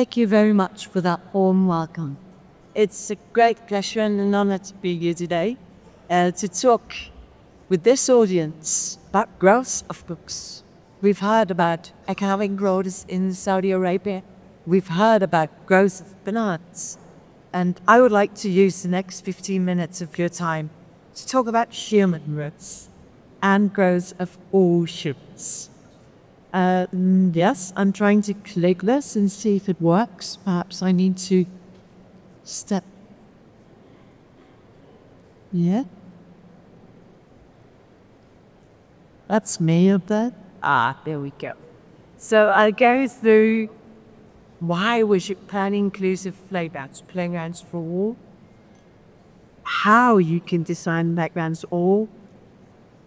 Thank you very much for that warm welcome. It's a great pleasure and an honor to be here today to talk with this audience about growth of books. We've heard about economic growth in Saudi Arabia. We've heard about growth of bananas. And I would like to use the next 15 minutes of your time to talk about human growth and growth of all humans. Yes, I'm trying to click this and see if it works. Perhaps I need to step. Yeah. That's me up there. There we go. So I'll go through why we should plan inclusive playgrounds for all, how you can design playgrounds for all,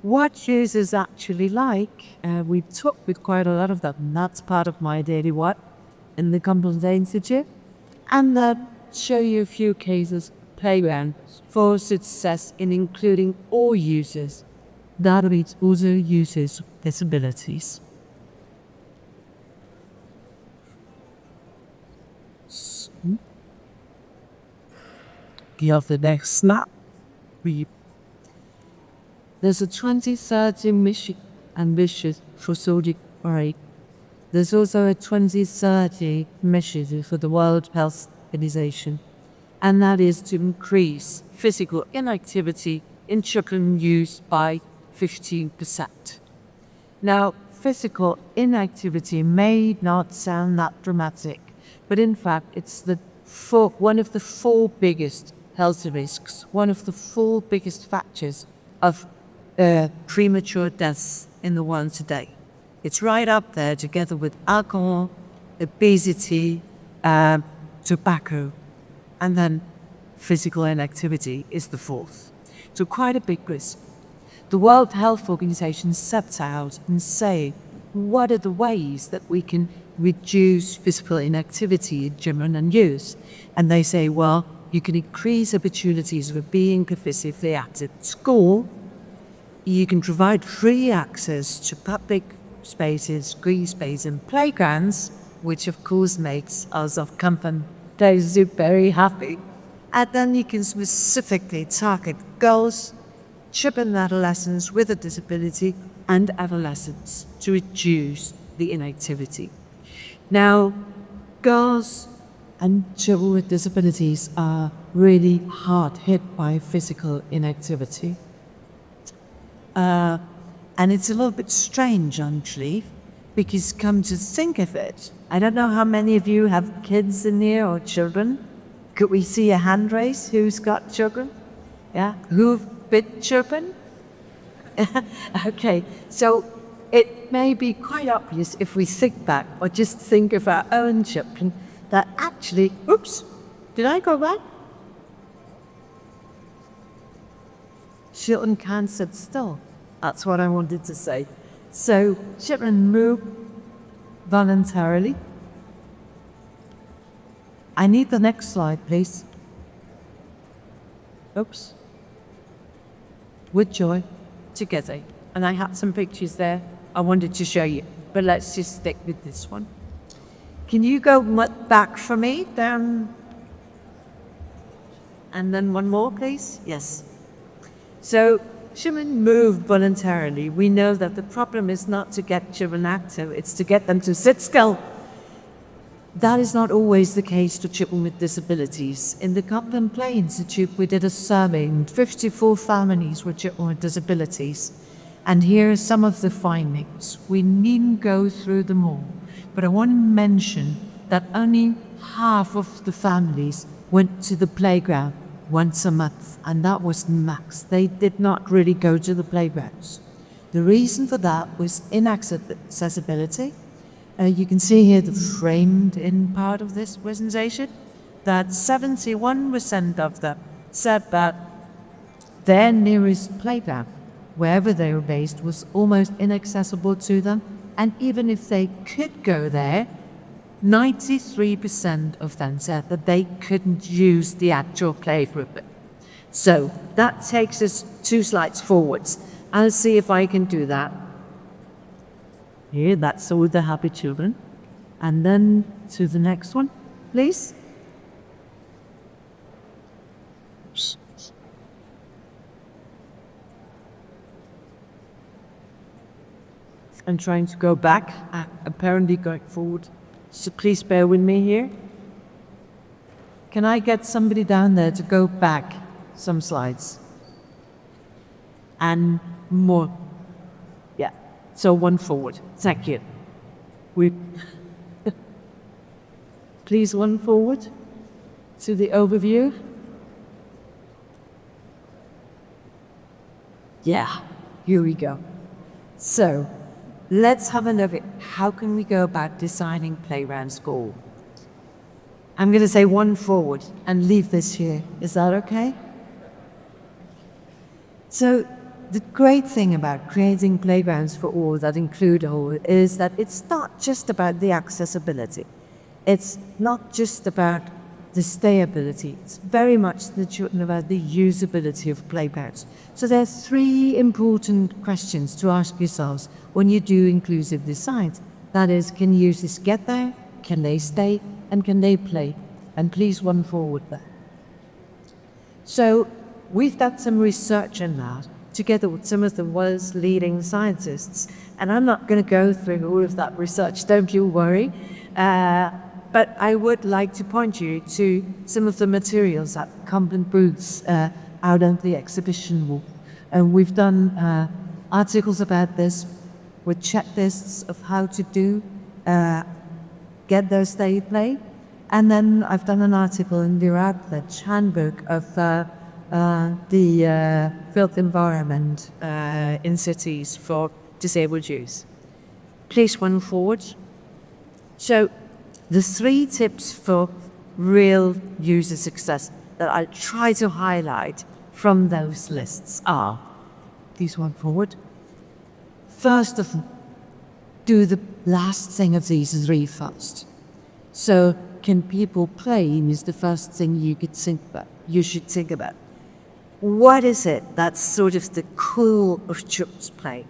what users actually like. We've talked with quite a lot of them, and that's part of my daily work in the Competency Institute. And then show you a few cases of playgrounds for success in including all users. That means also users with disabilities. Give the next snap. There's a 2030 mission ambitious for Saudi Arabia. There's also a 2030 mission for the World Health Organization, and that is to increase physical inactivity in children youth by 15%. Now, physical inactivity may not sound that dramatic, but in fact, it's one of the four biggest health risks, one of the four biggest factors of premature deaths in the world today. It's right up there together with alcohol, obesity, tobacco, and then physical inactivity is the fourth. So quite a big risk. The World Health Organization sets out and say, what are the ways that we can reduce physical inactivity in children and youth? And they say, well, you can increase opportunities for being physically active at school. You can provide free access to public spaces, green space, and playgrounds, which of course makes us of company very happy. And then you can specifically target girls, children and adolescents with a disability, and adolescents to reduce the inactivity. Now, girls and children with disabilities are really hard hit by physical inactivity. And it's a little bit strange, actually, because come to think of it, I don't know how many of you have kids in here or children. Could we see a hand raise? Who's got children? Yeah? Who've been children? Okay, so it may be quite obvious if we think back or just think of our own children that actually, oops, did I go back? Children can't sit still. That's what I wanted to say. So children move voluntarily. I need the next slide, please. Oops. With joy, together. And I had some pictures there I wanted to show you, but let's just stick with this one. Can you go back for me, down? And then one more, please. Yes. So children move voluntarily. We know that the problem is not to get children active, it's to get them to sit still. That is not always the case for children with disabilities. In the Competency Play Institute, we did a survey and 54 families with children with disabilities. And here are some of the findings. We needn't go through them all, but I want to mention that only half of the families went to the playground once a month, and that was the max. They did not really go to the playgrounds. The reason for that was inaccessibility. You can see here the framed-in part of this presentation, that 71% of them said that their nearest playground, wherever they were based, was almost inaccessible to them. And even if they could go there, 93% of them said that they couldn't use the actual playgroup. So that takes us 2 slides forwards. I'll see if I can do that. Here, that's all the happy children. And then to the next one. please. I'm trying to go back, apparently going forward. So please bear with me here. Can I get somebody down there to go back some slides? And more. Yeah, so one forward. Thank you. Please one forward to the overview. Yeah, here we go. So, let's have a look at how can we go about designing playground school. I'm going to say one forward and leave this here. Is that okay? So the great thing about creating playgrounds for all that include all is that it's not just about the accessibility. It's not just about the stayability. It's very much about the usability of playgrounds. So there's 3 important questions to ask yourselves when you do inclusive design. That is, can users get there? Can they stay? And can they play? And please one forward there. So we've done some research on that together with some of the world's leading scientists. And I'm not going to go through all of that research, don't you worry. But I would like to point you to some of the materials that come in booths out on the exhibition wall. And we've done articles about this with checklists of how to do get those stay play. And then I've done an article in the Riyadh handbook of the built environment in cities for disabled youth. Please one forward. So the 3 tips for real user success that I'll try to highlight from those lists are, please one forward. First of all, do the last thing of these 3 first. So, can people play is the first thing you should think about. What is it that's sort of the core of children's play?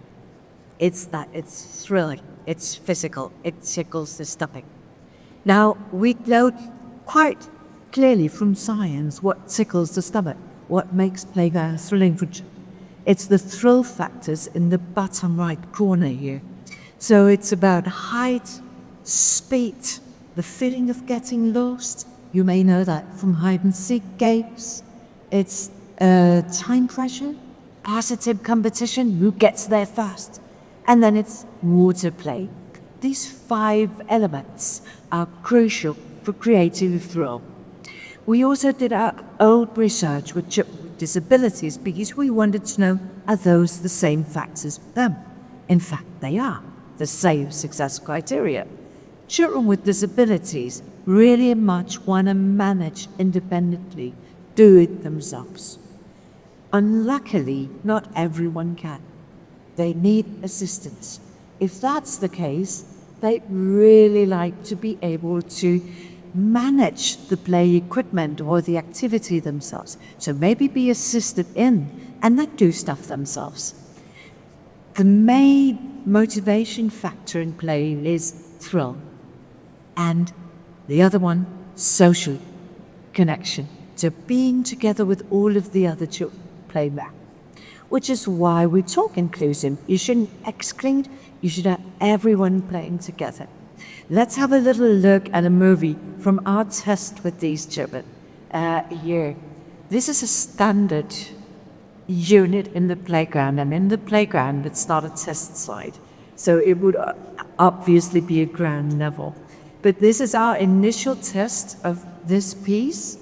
It's that it's thrilling, it's physical, it tickles the stomach. Now, we know quite clearly from science what tickles the stomach, what makes playground thrilling for children. It's the thrill factors in the bottom right corner here. So it's about height, speed, the feeling of getting lost. You may know that from hide-and-seek games. It's time pressure, positive competition, who gets there first. And then it's water play. These 5 elements are crucial for creating a thrill. We also did our own research with children with disabilities because we wanted to know, are those the same factors for them? In fact, they are the same success criteria. Children with disabilities really much want to manage independently, do it themselves. Unluckily, not everyone can. They need assistance. If that's the case, they really like to be able to manage the play equipment or the activity themselves. So maybe be assisted in and not do stuff themselves. The main motivation factor in play is thrill. And the other one, social connection. So being together with all of the other children play back. Which is why we talk inclusive. You shouldn't exclude, you should have everyone playing together. Let's have a little look at a movie from our test with these children here. This is a standard unit in the playground, and in the playground it's not a test site. So it would obviously be a ground level. But this is our initial test of this piece.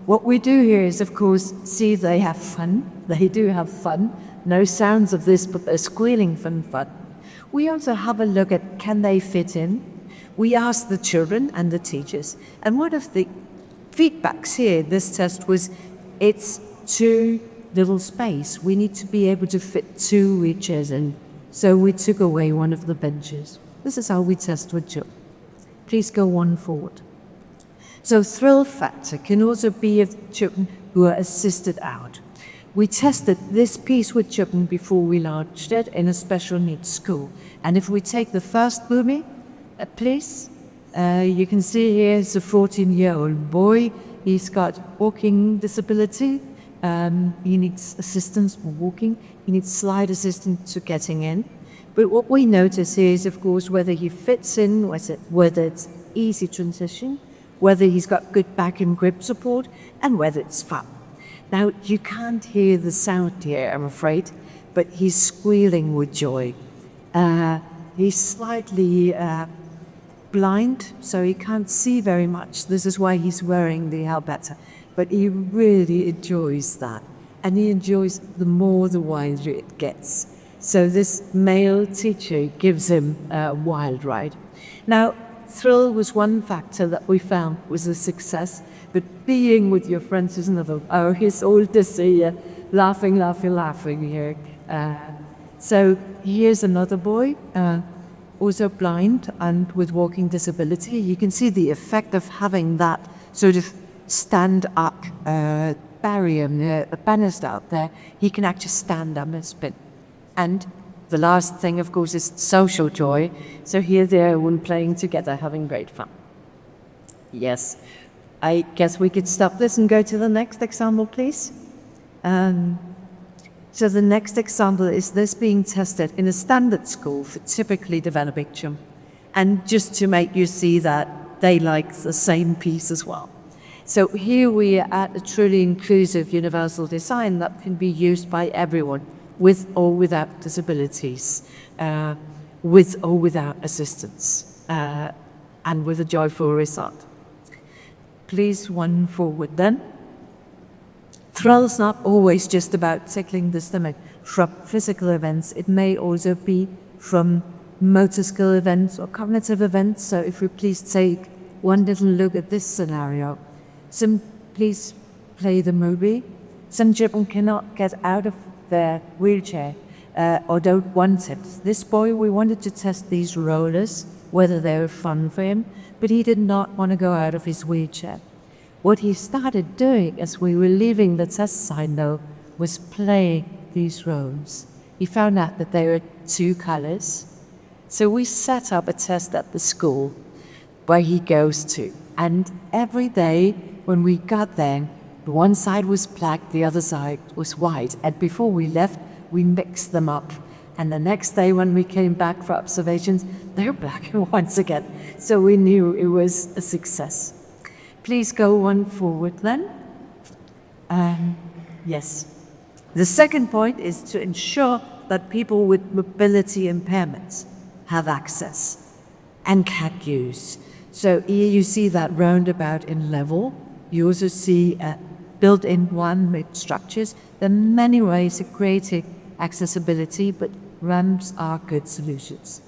What we do here is, of course, see they have fun. They do have fun. No sounds of this, but they're squealing from fun. We also have a look at, can they fit in? We asked the children and the teachers. And one of the feedbacks here, this test was, it's too little space. We need to be able to fit 2 wheelchairs in. So we took away one of the benches. This is how we test with children. Please go one forward. So thrill factor can also be of children who are assisted out. We tested this piece with children before we launched it in a special needs school. And if we take the first movie, please. You can see here is a 14-year-old boy. He's got walking disability. He needs assistance for walking. He needs slight assistance to getting in. But what we notice here is, of course, whether he fits in, whether it's easy transition, whether he's got good back and grip support, and whether it's fun. Now, you can't hear the sound here, I'm afraid, but he's squealing with joy. He's slightly blind, so he can't see very much. This is why he's wearing the helmet. But he really enjoys that. And he enjoys the more the wider it gets. So this male teacher gives him a wild ride. Now, thrill was one factor that we found was a success, but being with your friends is another. Oh, he's all dizzy, laughing here. So here's another boy, also blind and with walking disability. You can see the effect of having that sort of stand-up barrier, a banister out there. He can actually stand up and spin. And the last thing, of course, is social joy. So here they are all playing together, having great fun. Yes, I guess we could stop this and go to the next example, please. So the next example is this being tested in a standard school for typically developing children. And just to make you see that they like the same piece as well. So here we are at a truly inclusive universal design that can be used by everyone, with or without disabilities, with or without assistance, and with a joyful result. Please, one forward then. Thrill's not always just about tickling the stomach from physical events. It may also be from motor skill events or cognitive events. So if we please take one little look at this scenario. Please play the movie. Some children cannot get out of their wheelchair or don't want it. This boy, we wanted to test these rollers, whether they were fun for him, but he did not want to go out of his wheelchair. What he started doing as we were leaving the test site, though, was play these roles. He found out that there were two colors. So we set up a test at the school where he goes to. And every day when we got there, one side was black, the other side was white. And before we left, we mixed them up. And the next day when we came back for observations, they're black once again. So we knew it was a success. Please go one forward then. Yes. The second point is to ensure that people with mobility impairments have access and can use. So here you see that roundabout in level. You also see built-in one-mid structures. There are many ways of creating accessibility, but ramps are good solutions.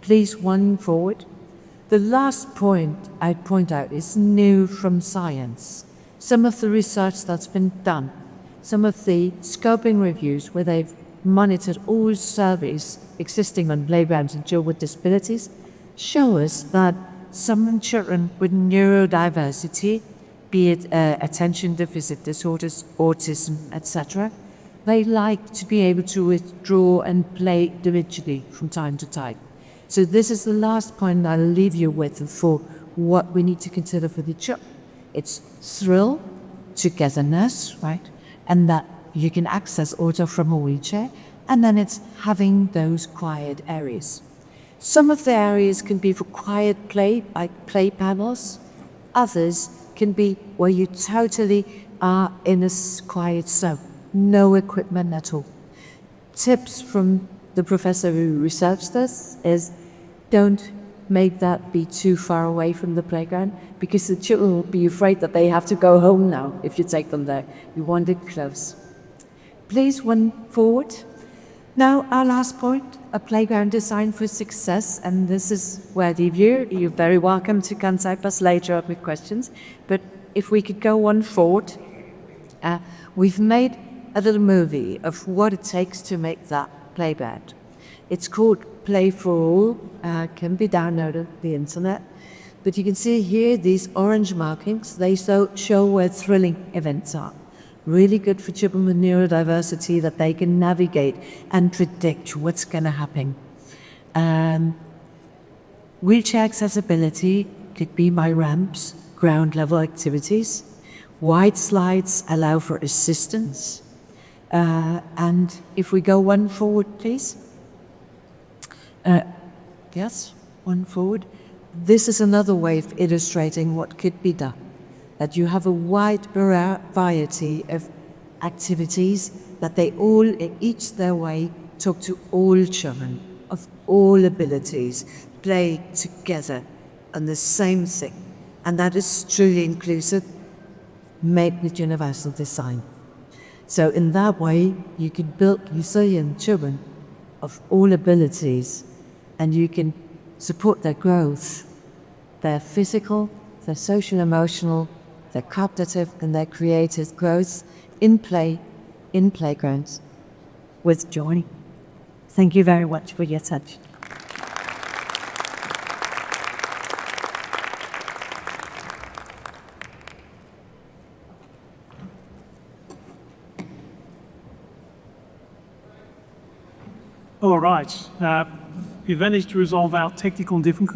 Please, one forward. The last point I'd point out is new from science. Some of the research that's been done, some of the scoping reviews where they've monitored all surveys existing on playgrounds and children with disabilities, show us that some children with neurodiversity, be it attention deficit disorders, autism, etc., they like to be able to withdraw and play individually from time to time. So this is the last point I'll leave you with for what we need to consider for the children. It's thrill, togetherness, right? And that you can access also from a wheelchair. And then it's having those quiet areas. Some of the areas can be for quiet play, like play panels. Others can be where you totally are in a quiet zone, no equipment at all. Tips from the professor who researched this is don't make that be too far away from the playground, because the children will be afraid that they have to go home now if you take them there. You want it close. Please, one forward. Now, our last point, a playground designed for success, and this is where you're very welcome to contact us later with questions, but if we could go one forward. We've made a little movie of what it takes to make that playground. It's called Play for All, can be downloaded on the internet, but you can see here these orange markings, they show where thrilling events are. Really good for children with neurodiversity, that they can navigate and predict what's going to happen. Wheelchair accessibility could be by ramps, ground level activities. Wide slides allow for assistance. And if we go one forward, please. Yes, one forward. This is another way of illustrating what could be done. That you have a wide variety of activities, that they all, in each their way, talk to all children of all abilities, play together on the same thing. And that is truly inclusive, made with universal design. So in that way, you can build resilient children of all abilities, and you can support their growth, their physical, their social, emotional, their cognitive, and their creative growth in play, in playgrounds, with joy. Thank you very much for your attention. All right. We've managed to resolve our technical difficulties.